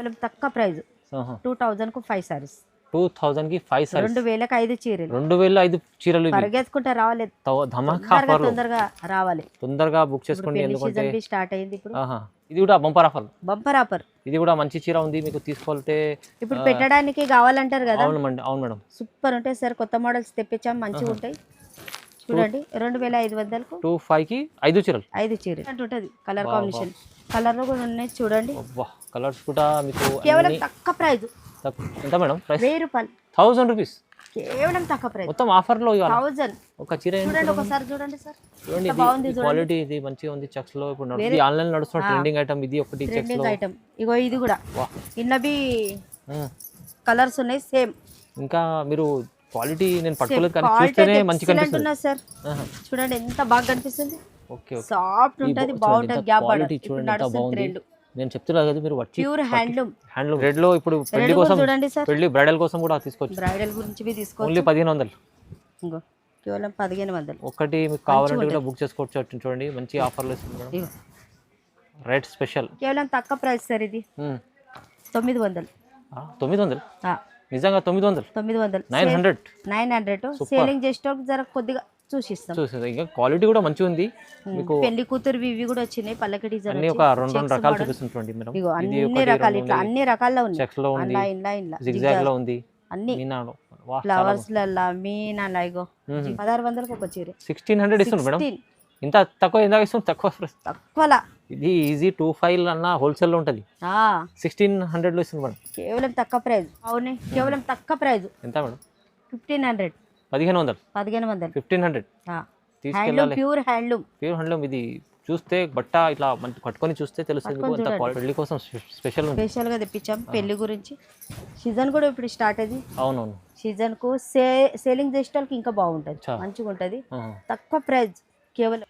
కేవలం తక్కువ ప్రైస్ 2000 కు 5 సారీస్ 2000 కి 5 సారీస్ 2000కి 5 చీరలు 2005 చీరలు ఇవి పరిగెత్తుకుంటా రావాలి ధమాకా ఆఫర్లు తొందరగా రావాలి తొందరగా బుక్ చేసుకోండి ఎందుకంటే సీజన్ స్టార్ట్ అయింది ఇప్పుడు ఇది కూడా బంపర్ ఆఫర్ ఇది కూడా మంచి చీర ఉంది మీకు తీసుకోవాలంటే ఇప్పుడు పెట్టడానికి కావాలంటారు కదా అవును మేడం సూపర్ ఉంటాయి సార్ కొత్త మోడల్స్ తెప్పించాం మంచిగా ఉంటాయి చూడండి 2500 కు 25 కి 5 చీరలు అంటే ఉంటది కలర్ కాంబినేషన్ కలర్ లో కూడా ఉన్నాయి చూడండి కలర్స్ కూడా మీకు కేవలం తక్కువ ప్రైస్ ఎంత మేడం ప్రైస్ 1000 రూపాయలు 1000 రూపీస్ కేవలం తక్కువ ప్రైస్ మొత్తం ఆఫర్ లో 1000 ఒక చీర చూడండి ఒకసారి చూడండి సార్ చూడండి బాగుంది క్వాలిటీ ఇది మంచిగా ఉంది చెక్స్ లో ఇప్పుడు నడుస్తుంది ఆన్లైన్ నడుస్తున్న ట్రెండింగ్ ఐటమ్ ఇది ఒకటి చెక్స్ లో ఐటమ్ ఇగో ఇది కూడా ఇన్నవి కలర్స్ ఉన్నాయి సేమ్ ఇంకా మీరు క్వాలిటీ నేను పట్టుకోలేదు కానీ చూస్తేనే మంచి కనిపిస్తుంది సార్ చూడండి ఎంత బాగా కనిపిస్తుంది ఓకే సాఫ్ట్ ఉంటది బాగుంటది గ్యాప్ క్వాలిటీ చూడండి ఎంత బాగుంది నేను చెప్తున్నా కదా మీరు వచ్చి ప్యూర్ హ్యాండ్లూమ్ రెడ్ లో ఇప్పుడు పెళ్లి కోసం చూడండి సార్ పెళ్లి బ్రైడల్ కోసం కూడా తీసుకోవచ్చు బ్రైడల్ గురించి भी తీసుకోవచ్చు ఓన్లీ 1500 ఇంగో కేవలం 1500 ఒకటి మీకు కావాలంటే కూడా బుక్ చేసుకోవచ్చు చూడండి మంచి ఆఫర్లు ఇస్తుంది మేడం రేట్ స్పెషల్ కేవలం తక్కువ ప్రైస్ సార్ ఇది 900 నిజంగా 900 900 సేలింగ్ చేసేటప్పుడు జర కొద్దిగా చూసిస్తాం ఇంకా క్వాలిటీ కూడా మంచిగా ఉంది మీకు పెళ్లి కూతురు ఇవి కూడా వచ్చినాయి పల్లకి డిజైన్ అన్ని ఒక రెండు రకాలు చూపిస్తుంది చూడండి మేడం ఇగో అన్ని రకాలు ఇట్లా అన్ని రకాల్లో ఉన్నాయి చెక్స్ లో ఉంది ఇన్లా జిగ్జాగ్ లో ఉంది అన్ని మీనాలో ఫ్లవర్స్ లల్లా మీనాలా ఇగో 1600 కు ఒక చీర 1600 ఇస్తుంది మేడం ఇంత తక్కువ ఎంత ఇస్తుంది తక్కువలా ఇది ఈజీ 25 అన్న హోల్సేల్ లో ఉంటది 1600 లో ఇస్తుంది మేడం కేవలం తక్కువ ప్రైస్ అవునే కేవలం తక్కువ ప్రైస్ ఎంత మేడం 1500 1500 తీసుకెళ్ళాలి ప్యూర్ హ్యాండ్లూమ్ ఇది చూస్తే బట్ట ఇట్లా పట్టుకొని చూస్తే తెలుస్తుంది ఎంత పెళ్లి కోసం స్పెషల్ గా తెప్పించాం పెళ్లి గురించి సీజన్ కూడా ఇప్పుడు స్టార్ట్ అయింది అవునవును సీజన్ కు సేలింగ్ చేసేటోళ్ళకి ఇంకా బాగుంటది మంచిగా ఉంటది తక్కువ ప్రైస్ కేవలం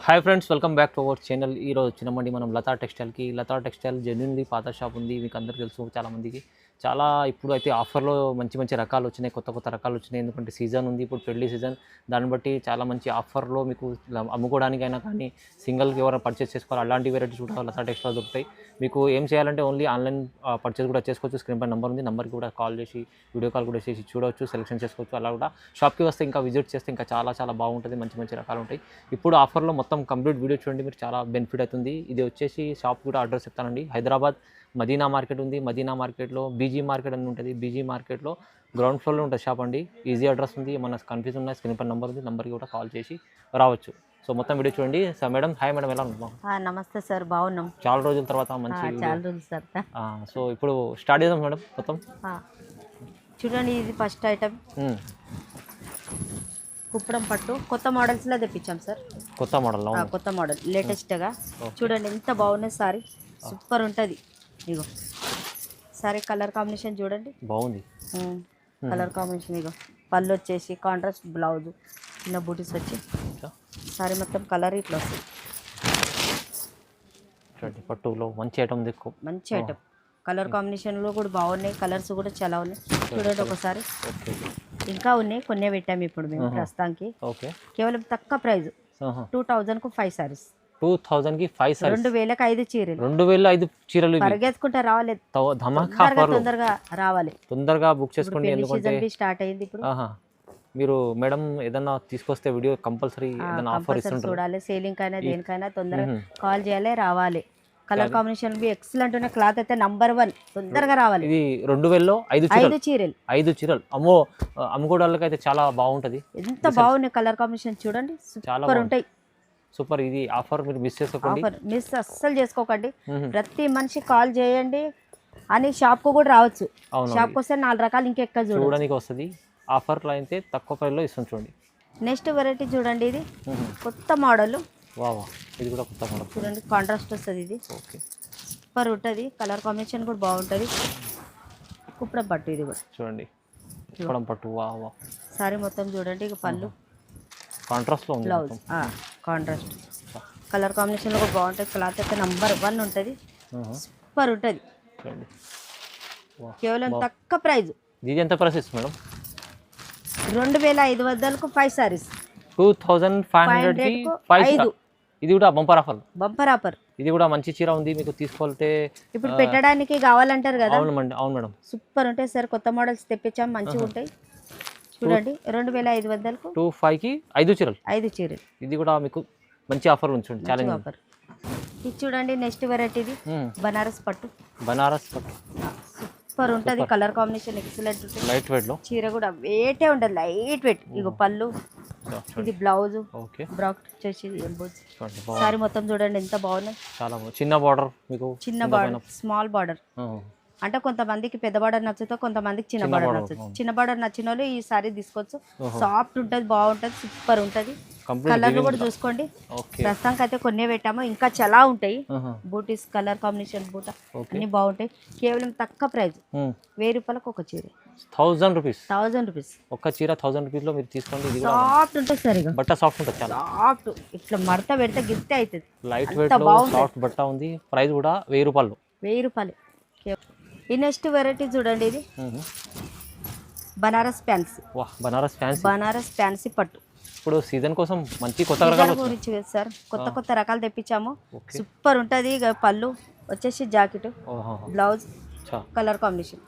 hi friends welcome back to our channel ఈరోజు వచ్చినామండి మనం లతా టెక్స్టైల్కి లతా టెక్స్టైల్ జెన్యున్లీ పాత షాప్ ఉంది మీకు అందరికీ తెలుసు చాలామందికి చాలా ఇప్పుడు అయితే ఆఫర్లో మంచి రకాలు వచ్చినాయి కొత్త రకాలు వచ్చినాయి ఎందుకంటే సీజన్ ఉంది ఇప్పుడు పెళ్లి సీజన్ దాన్ని బట్టి చాలా మంచి ఆఫర్లో మీకు అమ్ముకోవడానికైనా కానీ సింగిల్కి ఎవరైనా పర్చేస్ చేసుకోవాలి అలాంటి వెరైటీస్ కూడా లతా టెక్స్టైల్ దొరుకుతాయి మీకు ఏం చేయాలంటే ఓన్లీ ఆన్లైన్ పర్చేస్ కూడా చేసుకోవచ్చు స్క్రీన్ పై నెంబర్ ఉంది నెంబర్కి కూడా కాల్ చేసి వీడియో కాల్ కూడా చేసి చూడవచ్చు సెలెక్షన్ చేసుకోవచ్చు అలా కూడా షాప్కి వస్తే ఇంకా విజిట్ చేస్తే ఇంకా చాలా బాగుంటుంది మంచి రకాలు ఉంటాయి ఇప్పుడు ఆఫర్లో మొత్తం కంప్లీట్ వీడియో చూడండి మీరు చాలా బెనిఫిట్ అవుతుంది ఇది వచ్చేసి షాప్ కూడా అడ్రస్ చెప్తానండి హైదరాబాద్ మదీనా మార్కెట్ ఉంది మదీనా మార్కెట్లో బీజీ మార్కెట్ అని ఉంటుంది బీజీ మార్కెట్లో గ్రౌండ్ ఫ్లోర్లో ఉంటుంది షాప్ అండి ఈజీ అడ్రస్ ఉంది మన కన్ఫ్యూజ్ ఉన్న స్క్రీన్ పై నెంబర్ ఉంది నెంబర్కి కూడా కాల్ చేసి రావచ్చు సో మొత్తం వీడియో చూడండి సార్ మేడం హాయ్ మేడం ఎలా ఉన్నాం నమస్తే సార్ బాగున్నాం చాలా రోజుల తర్వాత మంచి చాలా రోజులు సార్ సో ఇప్పుడు స్టార్ట్ చేద్దాం మేడం మొత్తం చూడండి ఇది ఫస్ట్ ఐటమ్ కుప్పడం పట్టు కొత్త మోడల్స్లో తెప్పించాం సార్ కొత్త మోడల్ లేటెస్ట్గా చూడండి ఎంత బాగున్నది సారీ సూపర్ ఉంటుంది ఇగో సారీ కలర్ కాంబినేషన్ చూడండి బాగుంది కలర్ కాంబినేషన్ ఇగో పళ్ళు వచ్చేసి కాంట్రాస్ట్ బ్లౌజ్ చిన్న బూటీస్ వచ్చి సారీ మొత్తం కలర్ ఇట్లా వస్తుంది పట్టులో మంచి ఐటమ్ మంచి ఐటమ్ కలర్ కాంబినేషన్లో కూడా బాగున్నాయి కలర్స్ కూడా చాలా ఉన్నాయి చూడండి ఒకసారి ఇంకా ఉన్నాయి కొన్ని పెట్టాము ఇప్పుడు మేము ప్రస్తుతానికి కేవలం తక్కువ ప్రైస్ 2000 కు 5 సారీస్ 2000 కి 5 సారీస్ 2000కి 5 చీరలు 2005 చీరలు పరిగెత్తుకుంటా రావాలి ధమాకా ఆఫర్లు తొందరగా బుక్ చేసుకోండి ఎందుకంటే సీజన్ స్టార్ట్ అయింది ఇప్పుడు మీరు మేడం ఏదన్నా తీసుకొస్తే వీడియో కంపల్సరీ ఏదన్నా ఆఫర్ ఇస్తుంటారు చూడాలి సేలింగ్ కైనా దేనికైనా తొందరగా కాల్ చేయాలి రావాలి కలర్ కాంబినేషన్ బి ఎక్సలెంట్ ఉన్న క్లాత్ అయితే నంబర్ 1 తొందరగా రావాలి ఇది 2000లో 5 చీరలు 5 చీరలు అమ్ముకోవడానికి అయితే చాలా బాగుంటది ఎంత బాగున్నాయి కలర్ కాంబినేషన్ చూడండి సూపర్ ఉంటాయి సూపర్ ఇది ఆఫర్ మీరు మిస్ చేసుకోకండి మిస్ అస్సలు చేసుకోకండి ప్రతి మనిషి కాల్ చేయండి అని షాప్ కు కూడా రావచ్చు షాప్ కు వస్తే 4 రకాలు ఇంకెక్క చూడడానికి వస్తుంది ఆఫర్ లో అయితే తక్కువ ప్రైస్ లో ఇస్తుంది చూడండి నెక్స్ట్ వెరైటీ చూడండి ఇది కొత్త మోడల్ ఇది కూడా కొత్త మోడల్ చూడండి కాంట్రాస్ట్ వస్తుంది ఇది సూపర్ ఉంటుంది కలర్ కాంబినేషన్ కూడా బాగుంటుంది కుప్పడం పట్టు ఇది కూడా చూడండి కుప్పడం పట్టు సారీ మొత్తం చూడండి ఇక పళ్ళు కాంట్రాస్ట్ లో బ్లౌజ్ కాంట్రాస్ట్ కలర్ కాంబినేషన్ కూడా బాగుంటుంది క్లాత్ అయితే నంబర్ 1 ఉంటుంది సూపర్ ఉంటుంది కేవలం తక్కువ ప్రైస్ ఇది ఎంత ప్రైస్ ఇస్తుంది మేడం 2500 కు 5 సారీస్ 2500 కి 5 ఇది కూడా బంపర్ ఆఫర్. Bumper offer. ఇది కూడా మంచి చీర ఉంది, మీకు తీసుకోవాలంటే ఇప్పుడు పెట్టడానికి కావాలంటారు కదా. అవును మేడం. సూపర్ ఉంటాయి సార్, కొత్త మోడల్స్ తెప్పించాం, మంచిగా ఉంటాయి. చూడండి 2500కు 25కి 5 చీరలు. 5 చీరలు. ఇది కూడా మీకు మంచి ఆఫర్ ఉంచండి, ఛాలెంజ్ ఆఫర్. ఇది చూడండి నెక్స్ట్ వెరైటీది బనారస్ పట్టు. సూపర్ ఉంటుంది, కలర్ కాంబినేషన్ ఎక్సలెంట్ ఉంటుంది. లైట్ వెయిట్ లో చీర కూడా వెయిటే ఉండదు, లైట్ వెయిట్. ఇగో పళ్ళు, ఇది బ్లౌజ్, బ్రాక్ వచ్చేసి ఎంబోజ్. సారీ మొత్తం చూడండి ఎంత బాగుంది. చాలా చిన్న బార్డర్, మీకు చిన్న బార్డర్, స్మాల్ బార్డర్. అంటే కొంతమందికి పెద్ద బార్డర్ నచ్చుతో, కొంతమందికి చిన్న బార్డర్ నచ్చుతుంది. చిన్న బార్డర్ నచ్చిన వాళ్ళు ఈ సారీ తీసుకోవచ్చు. సాఫ్ట్ ఉంటుంది, బాగుంటుంది, సూపర్ ఉంటుంది. కలర్ కూడా చూసుకోండి. ప్రస్తుతానికి అయితే కొన్ని పెట్టాము, ఇంకా చాలా ఉంటాయి. బూటీస్ కలర్ కాంబినేషన్ బూట అన్ని బాగుంటాయి. కేవలం తక్కువ ప్రైస్, 1000 రూపాయలకు ఒక చీర. 1000 రూపీస్. ఒక చీర 1000 రూపీస్ లో మీరు తీసుకోండి. సాఫ్ట్ ఉంటుంది సార్, బట్ట సాఫ్ట్ ఉంటుంది, చాలా సాఫ్ట్. ఇట్లా మడత పెడితే గిఫ్ట్ అవుతుంది. లైట్ వెయిట్ లో సాఫ్ట్ బట్ట ఉంది. ప్రైస్ కూడా 1000 రూపాయలు. 1000 రూపాయలు. ఈ నెక్స్ట్ వెరైటీ చూడండి, ఇది బనారస్ ఫ్యాన్సీ. బనారస్ ఫ్యాన్సీ పట్టు. ఇప్పుడు సీజన్ కోసం మంచి కొత్త రకాలు గురించి సార్, కొత్త రకాలు తెప్పించాము. సూపర్ ఉంటుంది. పళ్ళు వచ్చేసి jacket, blouse, colour combination.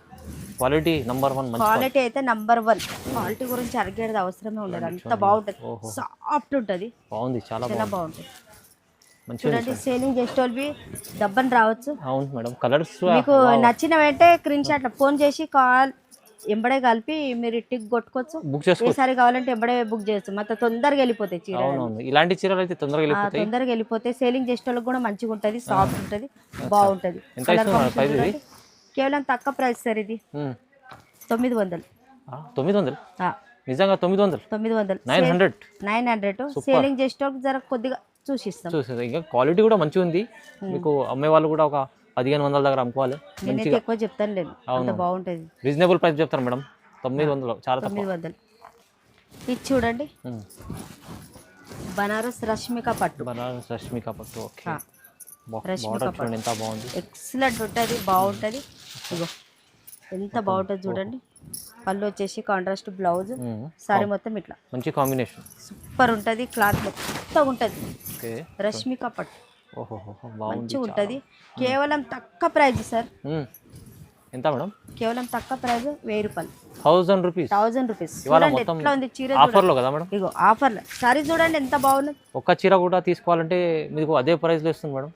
Quality number 1. Quality అయితే నంబర్ 1. క్వాలిటీ గురించి అడిగేది అవసరమే ఉండదు, అంత బాగుంటుంది. సాఫ్ట్ ఉంటుంది, బాగుంది, చాలా బాగుంటుంది. చూడండి సేలింగ్ చేసేటోళ్ళవి డబ్బని రావచ్చు. అవును మేడం. కలర్స్ మీకు నచ్చిన వెంటనే స్క్రీన్ షాట్ ఫోన్ చేసి కాల్ ఎంబడే కలిపి మీరు టిక్ కొట్టుకోవచ్చు. బుక్ చేసుకోవచ్చు. ఏ సారీ కావాలంటే ఎంబడే బుక్ చేయొచ్చు, మొత్తం తొందరగా వెళ్ళిపోతాయి చీర. ఇలాంటి చీరలు అయితే తొందరగా వెళ్ళిపోతాయి. సేలింగ్ చేసేటోళ్ళకి కూడా మంచిగా ఉంటుంది, సాఫ్ట్ ఉంటుంది, బాగుంటుంది. కేవలం తక్కువ ప్రైస్ సార్, ఇది 900. నిజంగా 900. 900. సేలింగ్ చేసేటోళ్ళకి జర కొద్దిగా చూసిస్తాం. ఇంకా క్వాలిటీ కూడా మంచిగా ఉంది. మీకు అమ్మే వాళ్ళు కూడా ఒక 1500 దగ్గర అమ్ముకోవాలి. నేనైతే ఎక్కువ చెప్తాను లేదు, అంత బాగుంటుంది. రీజనబుల్ ప్రైస్ చెప్తారు మేడం. 900 చాలా తక్కువ. 900. ఇది చూడండి బనారస్ రష్మిక పట్టు. ఓకే. బార్డర్ ఎంత బాగుంది, ఎక్సలెంట్ ఉంటుంది, బాగుంటుంది. ఇగో ఎంత బాగుంటుంది చూడండి. పళ్ళు వచ్చేసి కాంట్రాస్ట్ బ్లౌజ్, సారీ మొత్తం ఇట్లా మంచి కాంబినేషన్, సూపర్ ఉంటుంది. క్లాత్ మొత్తం ఉంటుంది. రష్మిక పట్టు మంచిగా ఉంటుంది. కేవలం తక్కువ ప్రైజ్ సార్. ఎంత మేడం? కేవలం తక్కువ ప్రైజ్ 1000 రూపాయలు. 1000 రూపీస్. 1000 రూపీస్. చూడండి ఎట్లా ఉంది చీర. ఆఫర్ లో కదా మేడం? ఇగో ఆఫర్ లో సారీ చూడండి ఎంత బాగుంది. ఒక్క చీర కూడా తీసుకోవాలంటే మీకు అదే ప్రైస్ లో ఇస్తుంది మేడం.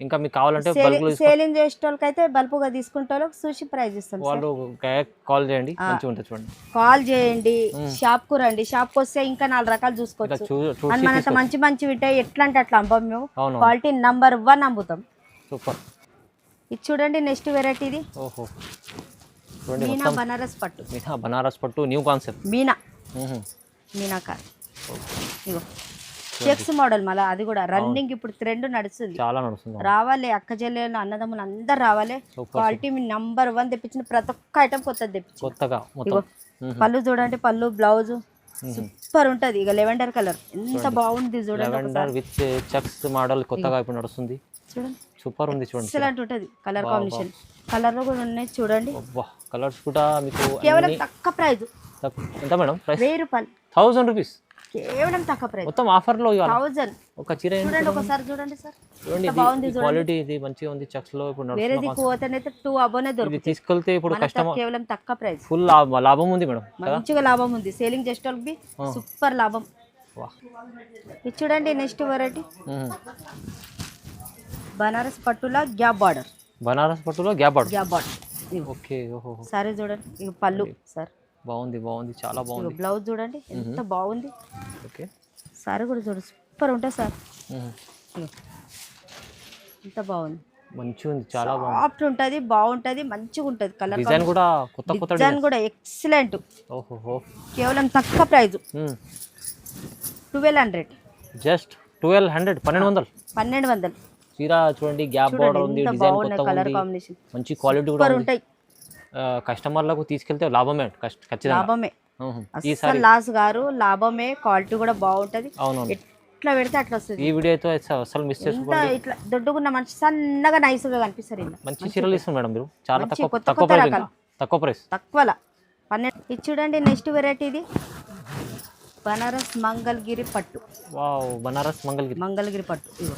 ఇంకా మీకు కావాలంటే సేలింగ్ చేసేటోళ్ళకి అయితే బల్పుగా తీసుకుంటే చూసి ప్రైస్ ఇస్తాం. వాళ్ళు కాల్ చేయండి, మంచిగా ఉంటుంది చూడండి. కాల్ చేయండి, షాప్ కు రండి. షాప్ కు వస్తే ఇంకా 4 రకాలు చూసుకోవచ్చు. మనతో మంచి ఉంటాయి, ఎట్లా అంటే అట్లా అమ్మాం మేము. క్వాలిటీ నంబర్ 1 అమ్ముతాం. సూపర్. ఇది చూడండి నెక్స్ట్ వెరైటీ, ఇది మీనా బనారస్ పట్టు. New concept Meenakar. ఇగో చెక్స్ మోడల్, మళ్ళీ అది కూడా రన్నింగ్ ఇప్పుడు ట్రెండ్ నడుస్తుంది, చాలా నడుస్తుంది. రావాలి అక్క చెల్లెలు అన్నదమ్ములు అందరు రావాలి. క్వాలిటీ మీ నంబర్ 1 తెప్పించిన ప్రతి ఒక్క ఐటమ్ కొత్తది తెప్పించి. పళ్ళు చూడండి, పళ్ళు బ్లౌజ్ సూపర్ ఉంటది. ఇక లెవెండర్ కలర్ ఎంత బాగుంది చూడండి. విత్ చెక్స్ మోడల్ కొత్తగా ఇప్పుడు నడుస్తుంది చూడండి, సూపర్ ఉంది చూడండి. ఎక్సలెంట్ ఉంటది. కలర్ కాంబినేషన్ కలర్ లో కూడా ఉన్నాయి చూడండి. కలర్స్ కూడా మీకు కేవలం తక్కువ ప్రైస్. ఎంత మేడం ప్రైస్? 1000 రూపాయలు. 1000 రూపీస్. కేవలం తక్కువ ప్రైస్, మొత్తం ఆఫర్ లో 1000. ఒక చీర చూడండి, ఒకసారి చూడండి సార్, బాగుంది క్వాలిటీ. ఇది మంచిగా ఉంది. చెక్స్ లో ఇప్పుడు వేరేది కోతనైతే 2 అబోనే దొరుకుతుంది. తీసుకెళ్తే ఇప్పుడు కస్టమర్ కేవలం తక్కువ ప్రైస్, ఫుల్ లాభం ఉంది మేడం. మంచిగా లాభం ఉంది. సేలింగ్ చేసేటోళ్ళకి సూపర్ లాభం. ఇది చూడండి నెక్స్ట్ వెరైటీ బనారస్ పట్టులా గ్యాప్ బార్డర్. ఓకే. ఓహో సారీ చూడండి, ఇక పళ్ళు సార్ బాగుంది, చాలా బాగుంది. బ్లౌజ్ చూడండి ఎంత బాగుంది. ఓకే. సారీ కూడా చూడండి సూపర్ ఉంటుంది సార్. ఎంత బాగుంది, మంచిగా ఉంది, చాలా బాగుంది. సాఫ్ట్ ఉంటుంది, బాగుంటుంది, మంచిగా ఉంటుంది. కలర్ డిజైన్ కూడా కొత్త డిజైన్ కూడా ఎక్సలెంట్. ఓహో. కేవలం తక్కువ ప్రైస్ 1200. జస్ట్ 1200. 1200. చీర చూడండి, గ్యాప్ బార్డర్ ఉంది, డిజైన్ కొత్తగా కలర్ ఉంది, కాంబినేషన్ మంచి క్వాలిటీ కూడా ఉంటాయి. కస్టమర్లకు తీసుకెళ్తే లాభమే, ఖచ్చితంగా లాభమే. అసలు లాస్ గారు, లాభమే. క్వాలిటీ కూడా బాగుంటది. ఎట్లా పెడితే అట్లా వస్తుంది. ఈ వీడియో అయితే అసలు మిస్ చేసుకోండి. ఇట్లా దొడ్డుకున్న మంచి సన్నగా నైస్ గా కనిపిస్తారు. మంచి చీరలు ఇస్తారు మేడం మీరు, చాలా తక్కువ ప్రైస్. 12. ఇది చూడండి నెక్స్ట్ వెరైటీ, ఇది బనారస్ మంగళగిరి పట్టు. వావ్, బనారస్ మంగళగిరి మంగళగిరి పట్టు. ఇగో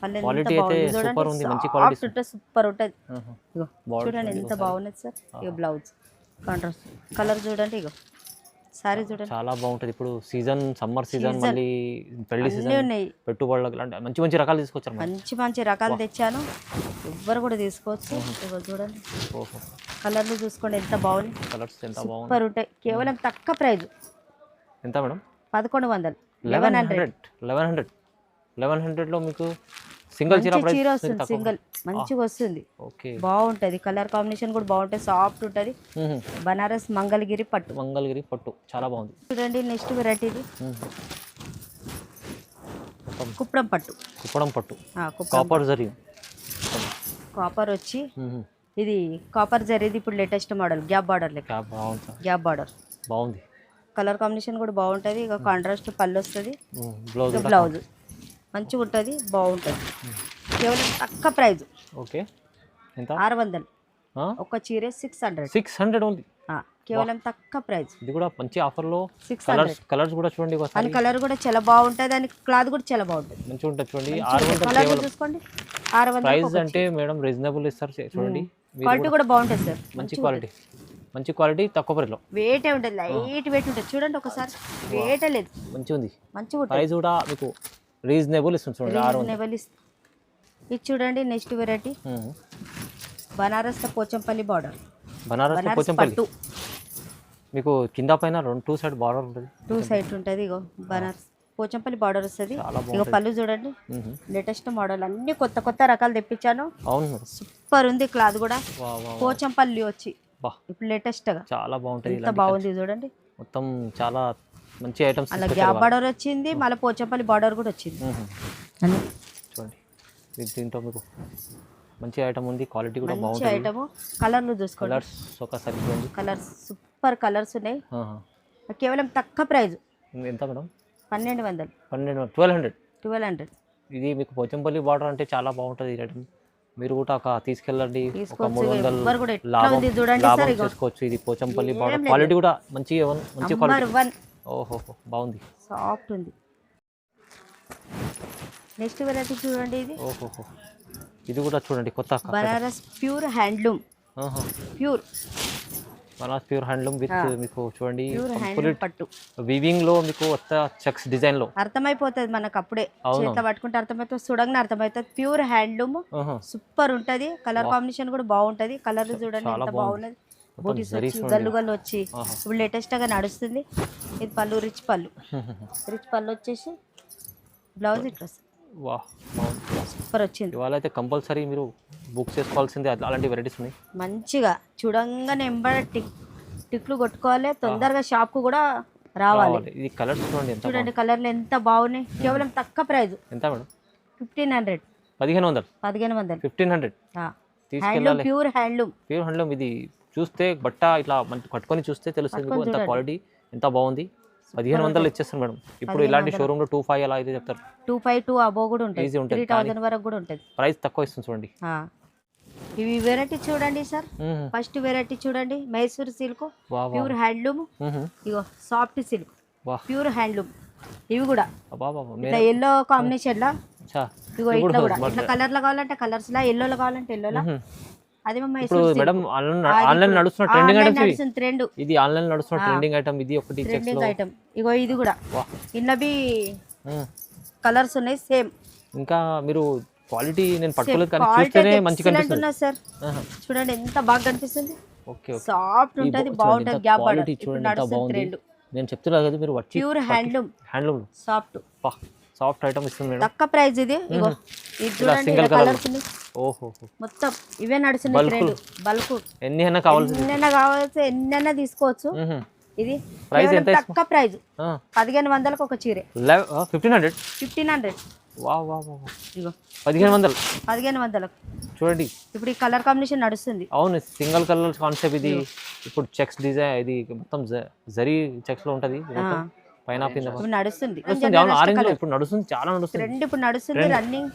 పల్లె ఎంత క్వాలిటీ అయితే బాగుంది సూపర్ ఉంది, చూడండి. మంచి క్వాలిటీ. సాఫ్ట్ ఉంటుంది, సూపర్ ఉంటుంది. ఆహా. ఇగో Border చూడండి చూడండి ఎంత ఒకసారి. బాగున్నది సార్. ఇగో బ్లౌజ్ కాంట్రాస్ట్ కలర్ చూడండి. ఇగో సారీ చూడండి చాలా బాగుంటది. ఇప్పుడు సీజన్ సమ్మర్ సీజన్, Season. మళ్ళీ పెళ్లి అన్నీ సీజన్, ఉన్నాయి. పెట్టుబడులకు అంటే మంచి మంచి రకాలు తీసుకొచ్చారు మేడం. మంచి మంచి రకాలు తెచ్చాను, ఎవ్వరు కూడా తీసుకోవచ్చు. ఇగో చూడండి ఓహో, కలర్లు చూసుకోండి ఎంత బాగుంది, కలర్స్ ఎంత బాగుంది. సూపర్ ఉంటాయి. కేవలం తక్కువ ప్రైజ్ ఎంత మేడం? 1100. 1100. 1100లో మీకు సింగిల్ చీర మంచి ప్రైస్ చీర వస్తుంది, సింగిల్ మంచిగా వస్తుంది, ఓకే. బాగుంటది. కలర్ కాంబినేషన్ కూడా బాగుంటుంది, సాఫ్ట్ ఉంటుంది. బనారస్ మంగళగిరి పట్టు. మంగళగిరి పట్టు చాలా బాగుంది. చూడండి నెక్స్ట్ వెరైటీ ఇది మొత్తం కుప్పడం పట్టు. కుప్పడం పట్టు, కుప్పడం కాపర్ జరీ. కాపర్ వచ్చి ఇది కాపర్ జరిది ఇప్పుడు లేటెస్ట్ మోడల్, గ్యాప్ బార్డర్ లెక్క. బాగుంది, గ్యాప్ బార్డర్ బాగుంది. కలర్ కాంబినేషన్ కూడా బాగుంటుంది. ఇక కాంట్రాస్ట్ పళ్ళు వస్తుంది, బ్లౌజ్ బ్లౌజ్ మంచిగా ఉంటుంది, బాగుంటుంది. కేవలం తక్కువ ప్రైజ్ ఓకే. ఎంత? 600. ఒక చీర 600. 600 ఓన్లీ. కేవలం తక్కువ ప్రైజ్. ఇది కూడా మంచి ఆఫర్లో. 600. కలర్స్ కూడా చూడండి ఒకసారి. దాని కలర్ కూడా చాలా బాగుంటుంది, దాని క్లాత్ కూడా చాలా బాగుంటుంది, మంచిగా ఉంటుంది చూడండి. 600 కలర్ కేవలం. చూసుకోండి. 600 ప్రైస్ అంటే మేడం రీజనబుల్ ఇస్తారు చూడండి. మీరు క్వాలిటీ కూడా బాగుంటుంది సార్, మంచి క్వాలిటీ, మంచి క్వాలిటీ, తక్కువ ప్రైస్లో. వెయిటే ఉంటుంది, లైట్ వెయిట్ ఉంటుంది. చూడండి ఒకసారి, వెయిటే లేదు, మంచిగా ఉంది. మంచిగా ఉంటుంది. ప్రైస్ కూడా మీకు రీజనబుల్ ఇస్తుంది చూడండి. 600. ఇది చూడండి next variety Banaras Pochampalli border. Banaras Banaras Pochampalli పట్టు మీకు కింద పైన 2 సైడ్ బార్డర్ ఉంటుంది. 2 సైడ్ ఉంటుంది. ఇగో బనారస్ పోచంపల్లి బార్డర్ వస్తుంది. చాలా ఇగో బాగుంటుంది. పళ్ళు చూడండి, లేటెస్ట్ మోడల్, అన్ని కొత్త కొత్త రకాలు తెప్పించాను. అవును మేడం. సూపర్ ఉంది క్లాత్ కూడా. వా వా వా. పోచంపల్లి వచ్చి బా, ఇప్పుడు లేటెస్ట్ గా చాలా బాగుంటుంది. ఎంత బాగుంది చూడండి. మొత్తం చాలా మంచి ఐటమ్స్ అలా గ్యాప్ బార్డర్ వచ్చింది, మళ్ళీ పోచంపల్లి బార్డర్ కూడా వచ్చింది. అన్ని చూడండి. దీంట్లో మీకు మంచి ఐటమ్ ఉంది, క్వాలిటీ కూడా మంచి బాగుంటుంది. ఐటమ్. కలర్లు చూసుకోండి, కలర్స్ ఒకసారి చూడండి. కలర్స్ సూపర్ కలర్స్ ఉన్నాయి. ఆహా. కేవలం తక్కువ ప్రైజ్ ఎంత మేడం? 1200. 1200. 1200 ఇది మీకు పోచంపల్లి బార్డర్ అంటే చాలా బాగుంటుంది ఈ ఐటమ్. మీరు కూడా ఒక తీసుకెళ్ళండి, ఒక తీసుకోవచ్చు. 300 ఎవ్వరు కూడా ఎట్లా లాభం ఉంది చూడండి సార్. ఇగో చేసుకోవచ్చు. ఇది పోచంపల్లి బార్డర్, ఏం క్వాలిటీ కూడా మంచి మంచి క్వాలిటీ. నంబర్ 1 ఓహో, బాగుంది. సాఫ్ట్ ఉంది. నెక్స్ట్ వెరైటీ చూడండి, ఇది ఓహోహో, ఇది కూడా చూడండి కొత్త. Banaras pure handloom. Pure Banaras pure handloom with మీకు చూడండి ప్యూర్ హ్యాండ్లూమ్ పట్టు. వీవింగ్ లో మీకు కొత్త చెక్స్ డిజైన్ లో అర్థమైపోతుంది మనకు అప్పుడే, చేతిలో పట్టుకుంటే అర్థమవుతుంది, చూడంగానే అర్థమవుతుంది. ప్యూర్ హ్యాండ్లూమ్ సూపర్ ఉంటది. కలర్ కాంబినేషన్ కూడా బాగుంటది. కలర్ చూడండి ఎంత బాగున్నది. బూటీస్ వచ్చి గల్లు గల్లు వచ్చి ఇప్పుడు లేటెస్ట్ గా నడుస్తుంది. ఇది పళ్ళు, రిచ్ పళ్ళు. రిచ్ పళ్ళు వచ్చేసి బ్లౌజ్ ఇట్లా వా, సూపర్ వచ్చింది. ఇవాళ అయితే కంపల్సరీ మీరు బుక్ చేసుకోవాల్సిందే, అలాంటి వెరైటీస్ ఉన్నాయి. మంచిగా చూడంగానే ఎంబడ టిక్లు కొట్టుకోవాలి, తొందరగా షాప్ కు కూడా రావాలి. ఇది కలర్స్ చూడండి ఎంత చూడండి కలర్లు ఎంత బాగున్నాయి. కేవలం తక్కువ ప్రైజ్. ఎంత madam? 1500. 1500. 1500. 1500 handloom, pure handloom. Pure handloom. ఇది చూస్తే బట్ట ఇట్లా కట్టుకొని చూస్తే తెలుస్తుంది మీకు ఎంత క్వాలిటీ, ఎంత బాగుంది. 1500 ఇచ్చేస్తాను మేడం. ఇప్పుడు ఇలాంటి షోరూమ్ లో 25 అలా అయితే చెప్తారు. 252 అబో కూడా ఉంటుంది, ఈజీ ఉంటుంది. 3000 వరకు కూడా ఉంటుంది. ప్రైస్ తక్కువ ఇస్తుంది చూడండి. ఇవి వెరైటీ చూడండి సార్. ఫస్ట్ వెరైటీ చూడండి, మైసూర్ సిల్క్ ప్యూర్ హ్యాండ్లూమ్. ఇగో సాఫ్ట్ సిల్క్ ప్యూర్ హ్యాండ్లూమ్. ఇవి కూడా ఇట్లా ఎల్లో కాంబినేషన్ లా. ఇగో ఇట్లా కూడా ఇట్లా కలర్ లో కావాలంటే కలర్స్ లా, ఎల్లో లో కావాలంటే ఎల్లో లా. అదే మేడం ఆన్లైన్ నడుస్తున్న ట్రెండింగ్ ఐటమ్స్. ట్రెండ్ ఇది ఆన్లైన్ నడుస్తున్న ట్రెండింగ్ ఐటమ్. ఇది ఒకటి ట్రెండింగ్ ఐటమ్. ఇగో ఇది కూడా ఇన్నవి కలర్స్ ఉన్నాయి సేమ్. ఇంకా మీరు క్వాలిటీ నేను పట్టుకోలేదు కానీ చూస్తేనే మంచి కనిపిస్తుంది సార్. చూడండి ఎంత బాగా కనిపిస్తుంది. ఓకే, సాఫ్ట్ ఉంటది, బాగుంటది. గ్యాప్ బార్డర్ చూడండి ఎంత బాగుంది. నేను చెప్తున్నా కదా మీరు వచ్చి pure handloom. Handloom soft soft item ఇస్తుంది మేడం. తక్కువ ప్రైస్ ఇది. ఇగో ఇది చూడండి సింగిల్ కలర్స్ ఓహో, మొత్తం ఇవే నడుస్తున్నాయి ట్రెండ్. బల్క్ ఎన్నైనా కావాల్సి ఎన్నైనా తీసుకోవచ్చు. ఇది ప్రైస్ ఎంత? తక్కువ ప్రైస్ 1500కి ఒక చీర. 1500. 1500. వా వా వా. ఇగో 1500. 1500 చూడండి. ఇప్పుడు ఈ కలర్ కాంబినేషన్ నడుస్తుంది. అవును, సింగిల్ కలర్ కాన్సెప్ట్ ఇది. ఇప్పుడు చెక్స్ డిజైన్ ఇది మొత్తం జరీ చెక్స్ లో ఉంటది పైన కింద నడుస్తుంది. ఆరెంజ్ లో ఇప్పుడు నడుస్తుంది, చాలా నడుస్తుంది. ట్రెండ్ ఇప్పుడు నడుస్తుంది రన్నింగ్.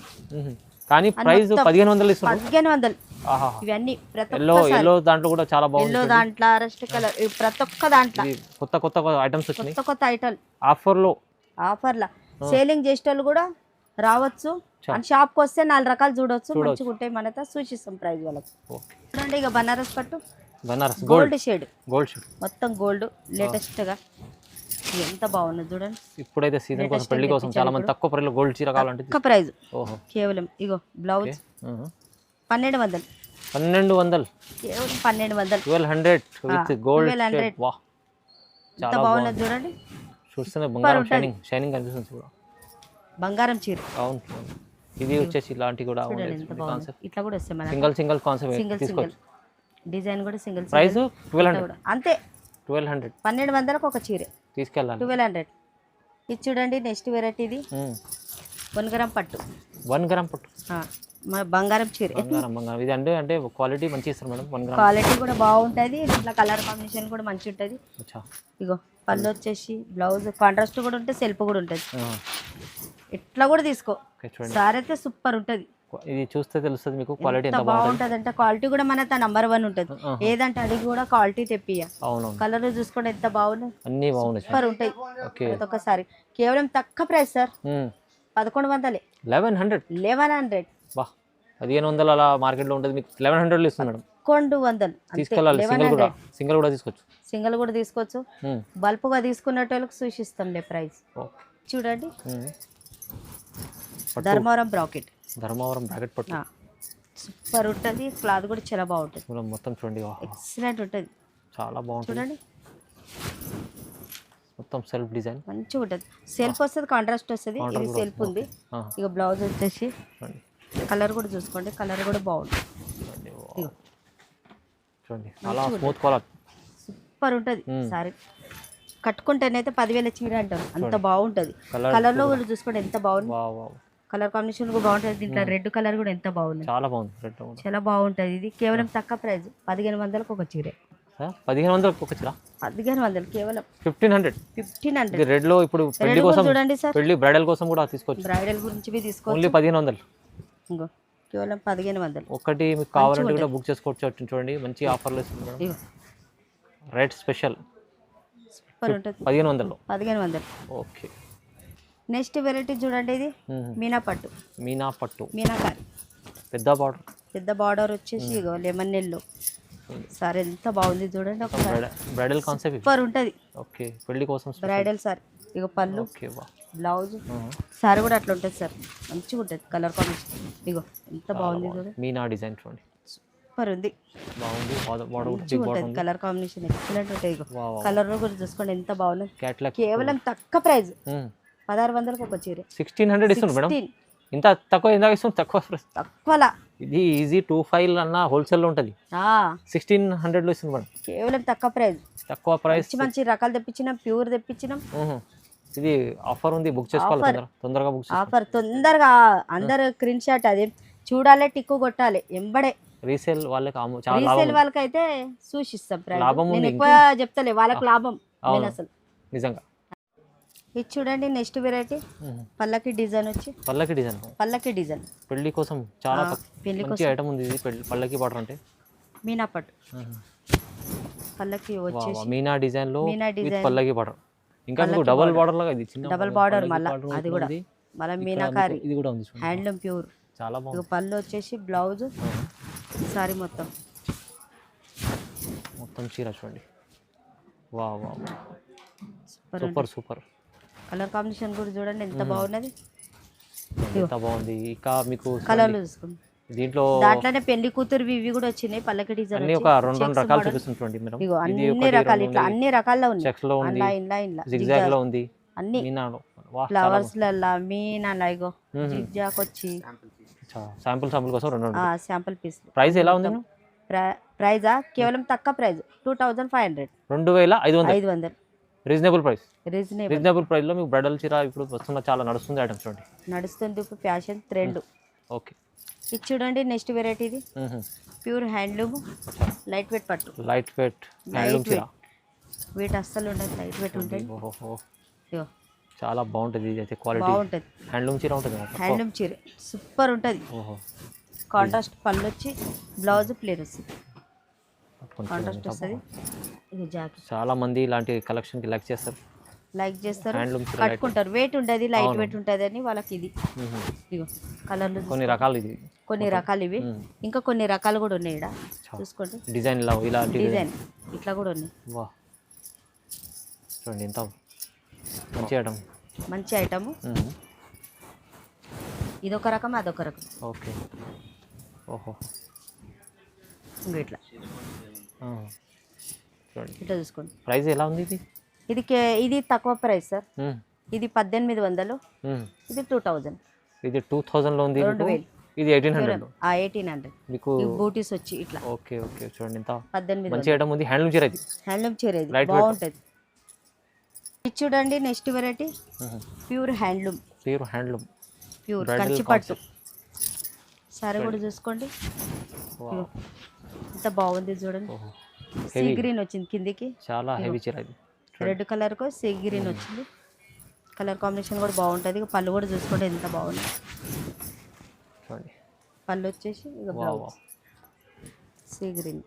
కానీ ప్రైస్ 1500 ఇస్తున్నారు. 1500 ఆహా, ఇవన్నీ ప్రతి ఎల్లో దాంట్లో కూడా చాలా బాగుంది. ఎల్లో దాంట్లో రస్ట్ కలర్ ప్రతి ఒక్క దాంట్లో ఇది కొత్త ఐటమ్స్ వచ్చినాయి కొత్త ఐటమ్ ఆఫర్లో. ఆఫర్లా సేలింగ్ చేసేటోళ్ళు కూడా రావచ్చు అండ్ షాప్కి వస్తే 4 రకాలు చూడొచ్చు. మంచిగా ఉంటాయి. మనతో సూచిస్తాం ప్రైస్ వాళ్ళకి. చూడండి ఇక బనారస్ పట్టు, Banaras gold shade, gold shade మొత్తం గోల్డ్ లేటెస్ట్ గా ఎంత బాగుంది చూడండి. ఇప్పుడైతే సీజన్ కోసం పెళ్లి కోసం చాలా మంది తక్కువ ప్రైస్ లో గోల్డ్ చీర కావాలంటే ఒక్క ప్రైస్ ఓహో కేవలం ఇగో బ్లౌజ్ 1200 1200 కేవలం 1200 1200 విత్ గోల్డ్ 1200. వాహ్ ఎంత బాగున్నది చూడండి. చూస్తేనే బంగారం షైనింగ్ కనిపిస్తుంది చూడ. బంగారం చీర. అవును, ఇది వచ్చేసి ఇలాంటి కూడా కాన్సెప్ట్ ఇట్లా కూడా వస్తాయి మన సింగిల్ కాన్సెప్ట్ సింగిల్ డిజైన్ కూడా సింగిల్ ప్రైస్ 1200 అంతే. 1200 1200కి ఒక చీర తీసుకెళ్ళాలి. 1200. ఇది చూడండి నెక్స్ట్ వెరైటీ ఇది 1 గ్రామ్ పట్టు. 1 గ్రామ్ పట్టు మన బంగారం చీర. బంగారం ఇది అంటే క్వాలిటీ మంచి ఇస్తారు మేడం. 1 గ్రామ్ క్వాలిటీ కూడా బాగుంటుంది. ఇట్లా కలర్ కాంబినేషన్ కూడా మంచి ఉంటుంది. ఇగో పళ్ళు వచ్చేసి బ్లౌజ్ కాంట్రాస్ట్ కూడా ఉంటుంది, సెల్ఫ్ కూడా ఉంటుంది. ఇట్లా కూడా తీసుకో. సారీ అయితే సూపర్ ఉంటుంది. ఇది చూస్తే తెలుస్తుంది మీకు క్వాలిటీ ఎంత బాగుంటుంది అంటే. క్వాలిటీ కూడా మన నంబర్ 1 ఉంటుంది. ఏదంటే అది కూడా క్వాలిటీ తెప్పియ. కలర్ చూసుకోండి ఎంత బాగున్నాయి, అన్ని బాగున్నాయి, సూపర్ ఉంటాయి. ఒక్కసారి కేవలం తక్కువ ప్రైస్ సార్ 1100. 1100 బా 1500 అలా మార్కెట్ లో ఉంటుంది. మీకు 1100 ఇస్తుంది మేడం. 1100 తీసుకెళ్ళాలి. సింగిల్ కూడా తీసుకోవచ్చు. సింగిల్ కూడా తీసుకోవచ్చు. బల్పుగా తీసుకునేటోళ్ళకి సూచిస్తాంలే ప్రైస్. చూడండి ధర్మవరం బ్రాకెట్ పట్టు సూపర్ ఉంటుంది. క్లాత్ కూడా చాలా బాగుంటుంది. మొత్తం చూడండి ఎక్సలెంట్ ఉంటుంది, చాలా బాగుంటుంది. చూడండి మొత్తం సెల్ఫ్ డిజైన్ మంచిగా ఉంటుంది. సెల్ఫ్ వస్తుంది, కాంట్రాస్ట్ వస్తుంది. ఇది సెల్ఫ్ ఉంది. ఇక బ్లౌజ్ వచ్చేసి కలర్ కూడా చూసుకోండి, కలర్ కూడా బాగుంటుంది. చూడండి చాలా స్మూత్ కలర్, సూపర్ ఉంటుంది. సారీ కట్టుకుంటేనైతే 10,000 చీర అంటారు, అంత బాగుంటుంది. కలర్ లో కూడా చూసుకోండి ఎంత బాగుంది. కలర్ కాంబినేషన్ కూడా బాగుంటుంది. దీంట్లో రెడ్ కలర్ కూడా ఎంత బాగుంది, చాలా బాగుంది. చాలా బాగుంటుంది. ఇది కేవలం తక్కువ ప్రైస్ 1500కి ఒక చీర. 1500 ఒక చీర 1500 కేవలం 1500 రెడ్ లో. ఇప్పుడు పెళ్లి కోసం చూడండి సార్, పెళ్లి బ్రైడల్ కోసం కూడా తీసుకోవచ్చు. బ్రైడల్ గురించి తీసుకోవచ్చు. ఓన్లీ 1500 ఇంకో కేవలం 1500. ఒకటి మీకు కావాలంటే కూడా బుక్ చేసుకోవచ్చు. చూడండి మంచి ఆఫర్లు ఇస్తుంది మేడం. రేట్ స్పెషల్ సూపర్ ఉంటుంది. 1500. ఓకే నెక్స్ట్ వెరైటీ చూడండి. ఇది మీనా పట్టు, మీనాకారి పెద్ద బార్డర్ వచ్చేసి ఇగో లెమన్ ఎల్లో. సారీ ఎంత బాగుంది చూడండి. ఒకసారి బ్రైడల్ కాన్సెప్ట్ సూపర్ ఉంటుంది. ఓకే పెళ్లి కోసం బ్రైడల్ సారీ. ఇగో పళ్ళు, బ్లౌజ్, సారీ కూడా అట్లా ఉంటుంది సార్. మంచిగా ఉంటుంది కలర్ కాంబినేషన్. ఇగో ఎంత బాగుంది చూడండి. మీనా డిజైన్ చూడండి సూపర్ ఉంది, బాగుంది. కలర్ కాంబినేషన్ ఎక్సలెంట్ ఉంటుంది. ఇగో కలర్ కూడా చూసుకోండి ఎంత బాగుంది. కేవలం తక్కువ ప్రైస్ 1600కి ఒక చీర. 1600 ఇస్తుంది మేడం. ఇంత తక్కువ ఎంత ఇస్తుంది? తక్కువలా. ఇది ఈజీ 25 అన్న హోల్సేల్ లో ఉంటుంది. 1600 లో ఇస్తుంది మేడం. కేవలం తక్కువ ప్రైస్. మంచి రకాలు తెప్పించినాం, ప్యూర్ తెప్పించినాం. ఇది ఆఫర్ ఉంది, బుక్ చేసుకోవాలి తొందరగా. ఆఫర్ తొందరగా అందరు స్క్రీన్ షాట్ అది చూడాలి, టిక్కు కొట్టాలి ఎంబడే. రీసేల్ వాళ్ళకి రీసేల్ వాళ్ళకైతే సూచిస్తాం ప్రైస్. నేను ఎక్కువ చెప్తలే, వాళ్ళకి లాభం అసలు నిజంగా. ఇది చూడండి నెక్స్ట్ వెరైటీ పల్లకి డిజైన్ వచ్చి పల్లకి డిజైన్ పెళ్లి కోసం చాలా మంచి ఐటమ్ ఉంది. ఇది పల్లకి బార్డర్ అంటే మీనా పట్టు పల్లకి వచ్చేసి మీనా డిజైన్ లో పల్లకి బార్డర్. ఇంకా మీకు డబుల్ బార్డర్ లాగా ఇది చిన్న డబుల్ బార్డర్ మళ్ళీ అది కూడా మళ్ళీ మీనాకారి. ఇది కూడా ఉంది హ్యాండ్లూమ్ ప్యూర్, చాలా బాగుంది. పళ్ళు వచ్చేసి బ్లౌజ్, సారీ మొత్తం చీర చూడండి. సూపర్ కలర్ కాంబినేషన్ కూడా చూడండి ఎంత బాగున్నది. ఎంత బాగుంది. ఇంకా మీకు కలర్లు చూసుకోండి. దీంట్లో దాంట్లోనే పెళ్లి కూతురు ఇవి కూడా వచ్చినాయి. పల్లకి డిజైన్ అన్ని ఒక 2 రకాలు చూపిస్తుంటండి మేడం. అన్ని రకాలు ఇట్లా అన్ని రకాల్లో ఉన్నాయి. చెక్స్ లో ఉంది, జిగ్జాగ్ లో ఉంది, అన్ని మీనాలో ఫ్లవర్స్ లల్లా మీనాలో ఇగో జిగ్జాగ్ వచ్చి శాంపుల్ కోసం 2 శాంపుల్ పీస్. ప్రైస్ ఎలా ఉంది? ప్రైజా కేవలం తక్కువ price 2500. 2500 reasonable price. Reasonable price లో మీకు బ్రైడల్ చీర ఇప్పుడు వస్తున్న చాలా నడుస్తుంది ఐటమ్స్ చూడండి. నడుస్తుంది ఇప్పుడు ఫ్యాషన్ ట్రెండ్. ఓకే ఇది చూడండి నెక్స్ట్ వెరైటీ. ఇది ప్యూర్ హ్యాండ్లూమ్ లైట్ వెయిట్ పట్టు. లైట్ వెయిట్ హ్యాండ్లూమ్ చీర. వెయిట్ అస్సలు ఉండదు, లైట్ వెయిట్ ఉంటుంది. చాలా బాగుంటుంది ఇది అయితే క్వాలిటీ. బాగుంటుంది. హ్యాండ్లూమ్ చీర ఉంటుంది కదా. హ్యాండ్లూమ్ చీర సూపర్ ఉంటుంది. ఓహో, కాంట్రాస్ట్ పళ్ళు వచ్చి బ్లౌజ్ ప్లేన్ వస్తుంది. పట్టుకొని కాంట్రాస్ట్ చూడండి. వస్తుంది. ఇది జాకెట్ చాలా మంది ఇలాంటి కలెక్షన్కి లైక్ చేస్తారు. లైక్ చేస్తారు, హ్యాండ్లూమ్ చీర కట్టుకుంటారు. వెయిట్ ఉంటుంది, లైట్ వెయిట్ ఉంటుంది అని వాళ్ళకి ఇది. ఇగో కలర్లు కొన్ని రకాలు ఇది. కొన్ని రకాలు ఇవి. ఇంకా కొన్ని రకాలు కూడా ఉన్నాయి ఇక్కడ చూసుకోండి. డిజైన్ ఇలాంటి డిజైన్ ఇట్లా కూడా ఉన్నాయి. వా, చూడండి ఎంత మంచి ఐటమ్. మంచి ఐటమ్. ఇదొక రకం, అదొక రకం. ఓకే. ఓహో, ఇంకా ఇట్లా చూడండి. ఇట్లా చూసుకోండి. ప్రైస్ ఎలా ఉంది ఇది? ఇది తక్కువ ప్రైస్ సార్. ఇది 1800, ఇది 2000. ఇది 2000లో ఉంది. 2000. ఇది 1800. 1800 మీకు బూటీస్ వచ్చి ఇట్లా. ఓకే ఓకే, చూడండి ఎంత 1800. మంచి ఐటమ్ ఉంది. హ్యాండ్లూమ్ చీర ఇది. హ్యాండ్లూమ్ చీర ఇది Light weight. బాగుంటుంది. ఇది చూడండి next variety pure handloom. Pure handloom, pure Bridal Kanchi పట్టు. సారీ కూడా చూసుకోండి. ఎంత బాగుంది చూడండి. సీ గ్రీన్ వచ్చింది కిందికి. చాలా హెవీ చీర ఇది. రెడ్ కలర్ కు సీ గ్రీన్ వచ్చింది. కలర్ కాంబినేషన్ కూడా బాగుంటుంది. పళ్ళు కూడా చూసుకోండి ఎంత బాగుంది. చూడండి పళ్ళు వచ్చేసి ఇక బ్లౌజ్ సీ గ్రీన్.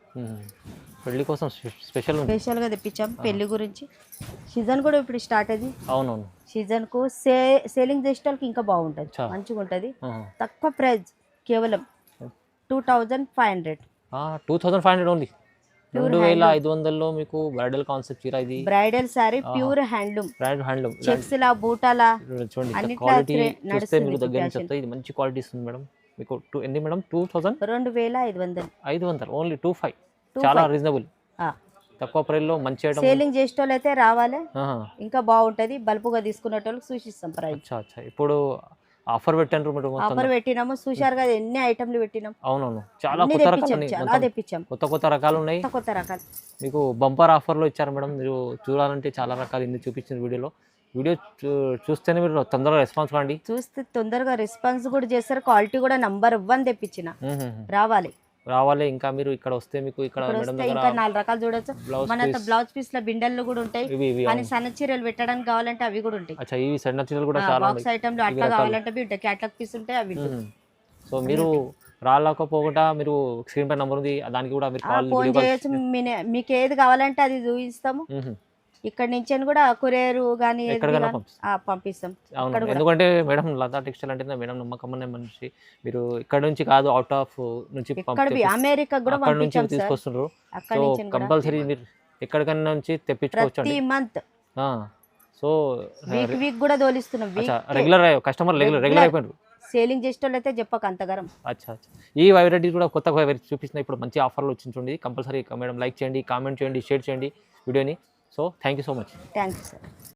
పెళ్లి కోసం స్పెషల్గా తెప్పించాం పెళ్లి గురించి. సీజన్ కూడా ఇప్పుడు స్టార్ట్ అయింది. అవునవును. సీజన్కు సేలింగ్ చేసే వాళ్ళకి ఇంకా బాగుంటుంది, మంచిగా ఉంటుంది. తక్కువ ప్రైస్, కేవలం 2500. 2500 ఓన్లీ. 2500లో మీకు బ్రైడల్ కాన్సెప్ట్ చీర ఇది. Bridal sari pure handloom. Handloom checks లా బూటాలా చూడండి. క్వాలిటీ చూస్తే మీకు దగ్గర నుంచి వస్తాయి. ఇది మంచి క్వాలిటీ ఇస్తుంది మేడం. మీకు ఎన్ని మేడం? 2500. 500 ఓన్లీ 25. చాలా రీజనబుల్, తక్కువ ప్రైస్ లో మంచి ఐటమ్. సేలింగ్ చేసే వాళ్ళు అయితే రావాలి, ఇంకా బాగుంటది. బల్పుగా తీసుకునే వాళ్ళకి సూచిస్తాం ప్రైస్. ఇప్పుడు ఆఫర్ పెట్టారు మేడం. ఆఫర్ పెట్టినాము, చూశారు కదా ఎన్ని ఐటమ్లు పెట్టినాం. అవునవును, చాలా కొత్త రకాలు, చాలా తెప్పించాం. కొత్త రకాలు ఉన్నాయి. కొత్త రకాలు మీకు బంపర్ ఆఫర్లో ఇచ్చారు మేడం. మీరు చూడాలంటే చాలా రకాలు ఇన్ని చూపించిన వీడియో చూస్తేనే మీరు తొందరగా రెస్పాన్స్ కాండి. చూస్తే తొందరగా రెస్పాన్స్ కూడా చేస్తారు. క్వాలిటీ కూడా నంబర్ 1 తెప్పించిన. రావాలి. ఇంకా మీరు ఇక్కడ వస్తే మీకు ఇక్కడ ఇంకా 4 రకాలు చూడొచ్చు. మన బ్లౌజ్ పీస్ లో బిండల్లు కూడా ఉంటాయి. కానీ సన్న చీరలు పెట్టడానికి కావాలంటే అవి కూడా ఉంటాయి. ఇవి సన్న చీరలు కూడా చాలా బాక్స్ ఐటమ్ లో అట్లా కావాలంటే ఉంటాయి. క్యాటలాగ్ పీస్ ఉంటాయి అవి. సో మీరు రాలేకపోకుండా మీరు స్క్రీన్ పై నంబర్ ఉంది, దానికి కూడా మీరు ఫోన్ చేయొచ్చు. మీకు ఏది కావాలంటే అది చూపిస్తాము. ఇక్కడ నుంచి కూడా కొరియర్ కానీ పంపిస్తాం. ఎందుకంటే మేడం లతా టెక్స్టైల్ అంటే మేడం నమ్మకం మనిషి. మీరు ఇక్కడ నుంచి కాదు, అవుట్ ఆఫ్ నుంచి అమెరికా కూడా తీసుకొస్తున్నారు. సో కంపల్సరీ మీరు ఎక్కడికన్నా నుంచి తెప్పించుకోవచ్చు ప్రతి మంత్. సో వీక్ కూడా తోలిస్తున్నాం. రెగ్యులర్ కస్టమర్ రెగ్యులర్ అయిపోయారు. సేలింగ్ చేసేటోళ్ళు అయితే చెప్పక అంతగరం. ఈ వెరైటీ కూడా కొత్త వెరైటీ చూపిస్తున్నా. ఇప్పుడు మంచి ఆఫర్లు వచ్చింది. కంపల్సరీ మేడం లైక్ చేయండి, కామెంట్ చేయండి, షేర్ చేయండి వీడియోని. So thank you so much. Thank you sir.